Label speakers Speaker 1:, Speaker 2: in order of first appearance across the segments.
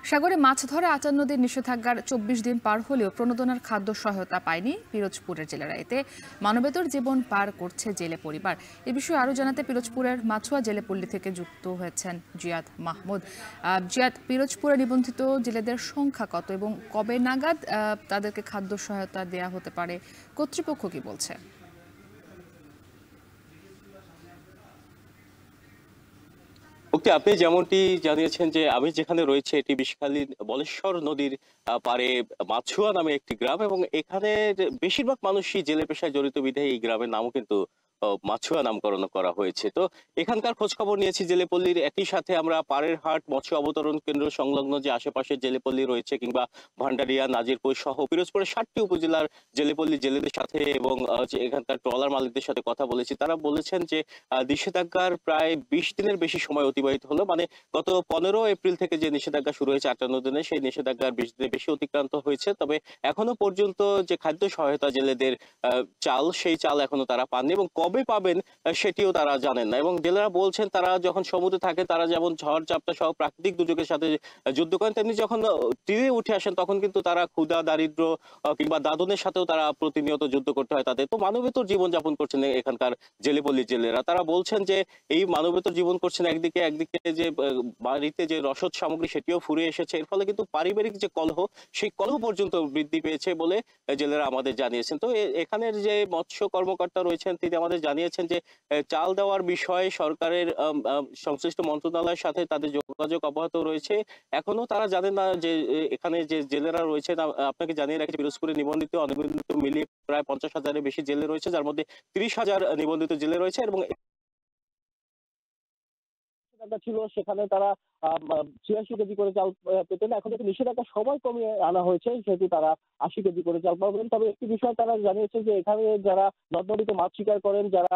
Speaker 1: সাগরে মাছ ধরা ৫৮ দিন নিষেধাজ্ঞার ২৪ দিন পার হলেও প্রণোদনার খাদ্য সহায়তা পায়নি পিরোজপুরের জেলেরা। এতে মানবেতর জীবন পার করছে জেলে পরিবার। এ বিষয়ে আরও জানাতে পিরোজপুরের মাছুয়া জেলেপল্লী থেকে যুক্ত হয়েছেন জিয়াদ মাহমুদ। জিয়াদ, পিরোজপুরে নিবন্ধিত জেলেদের সংখ্যা কত এবং কবে নাগাদ তাদেরকে খাদ্য সহায়তা দেয়া হতে পারে, কর্তৃপক্ষ কি বলছে?
Speaker 2: ওকে, আপনি যেমনটি জানিয়েছেন যে আমি যেখানে রয়েছে এটি বিষখালী বলেশ্বর নদীর পাড়ে মাছুয়া নামে একটি গ্রাম, এবং এখানে বেশিরভাগ মানুষই জেলে পেশায় জড়িত বিধায় এই গ্রামের নামও কিন্তু মাছুয়া নামকরণ করা হয়েছে। তো এখানকার খোঁজ খবর নিয়েছি জেলেপল্লীর, একই সাথে আমরা পাড়ের হাট মৎস্য অবতরণ কেন্দ্র সংলগ্ন যে আশেপাশে জেলেপল্লী রয়েছে কিংবা ভান্ডারিয়া, নাজিরপুর সহ পিরোজপুরের ৭টি উপজেলার জেলেপল্লী জেলেদের সাথে এবং যে এখানকার ট্রলার মালিকদের সাথে কথা বলেছি। তারা বলেছেন যে নিষেধাজ্ঞার প্রায় ২০ দিনের বেশি সময় অতিবাহিত হলো। মানে গত ১৫ এপ্রিল থেকে যে নিষেধাজ্ঞা শুরু হয়েছে ৫৮ দিনে, সেই নিষেধাজ্ঞার ২০ দিনের বেশি অতিক্রান্ত হয়েছে। তবে এখনো পর্যন্ত যে খাদ্য সহায়তা জেলেদের চাল, সেই চাল এখনো তারা পাননি এবং কবে পাবেন সেটিও তারা জানেন না। এবং জেলেরা বলছেন তারা যখন সমুদ্রে থাকে, তারা যেমন ঝড় ঝাপটা সহ প্রাকৃতিক দুর্যোগের সাথে যুদ্ধ করেন, তেমনি যখন তীরে উঠে আসেন তখন কিন্তু তারা ক্ষুধা, দারিদ্র কিংবা দাদনের সাথেও তারা প্রতিনিয়ত যুদ্ধ করতে হয় তাদের। তো মানবেতর জীবনযাপন করছেন এখানকার জেলেপল্লীর জেলেরা। তারা বলছেন যে এই মানবেতর জীবন করছেন একদিকে, একদিকে যে বাড়িতে যে রসদ সামগ্রী সেটিও ফুরিয়ে এসেছে। এর ফলে কিন্তু পারিবারিক যে কলহ, সেই কলহ পর্যন্ত বৃদ্ধি পেয়েছে বলে জেলেরা আমাদের জানিয়েছেন। তো এখানের যে মৎস্য কর্মকর্তা রয়েছেন তিনি আমাদের জানিয়েছেন যে চাল দেওয়ার বিষয়ে সরকারের সংশ্লিষ্ট মন্ত্রণালয়ের সাথে তাদের যোগাযোগ অব্যাহত রয়েছে। এখনো তারা জানেন না যে এখানে যে জেলেরা রয়েছেন। আপনাকে জানিয়ে রাখি, পিরোজপুরে নিবন্ধিত অনিবন্ধিত মিলিয়ে প্রায় ৫০,০০০-এর বেশি জেলে রয়েছে, যার মধ্যে ৩০,০০০ নিবন্ধিত জেলে রয়েছে। এবং নিষেধাজ্ঞা ছিল সেখানে তারা ৮৬ কেজি করে চাল পেতেন। এখন কিন্তু নিষেধাজ্ঞা সময় কমিয়ে আনা হয়েছে, সেহেতু তারা ৮০ কেজি করে চাল পাবেন। তবে একটি বিষয় তারা জানিয়েছে যে এখানে যারা নদ নদীতে মাছ শিকার করেন, যারা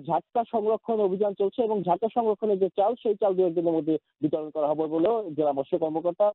Speaker 2: ঝাটকা সংরক্ষণ অভিযান চলছে এবং ঝাটকা সংরক্ষণের যে চাল, সেই চাল ২-১ দিনের মধ্যে বিতরণ করা হবে বলেও জেলা মৎস্য কর্মকর্তা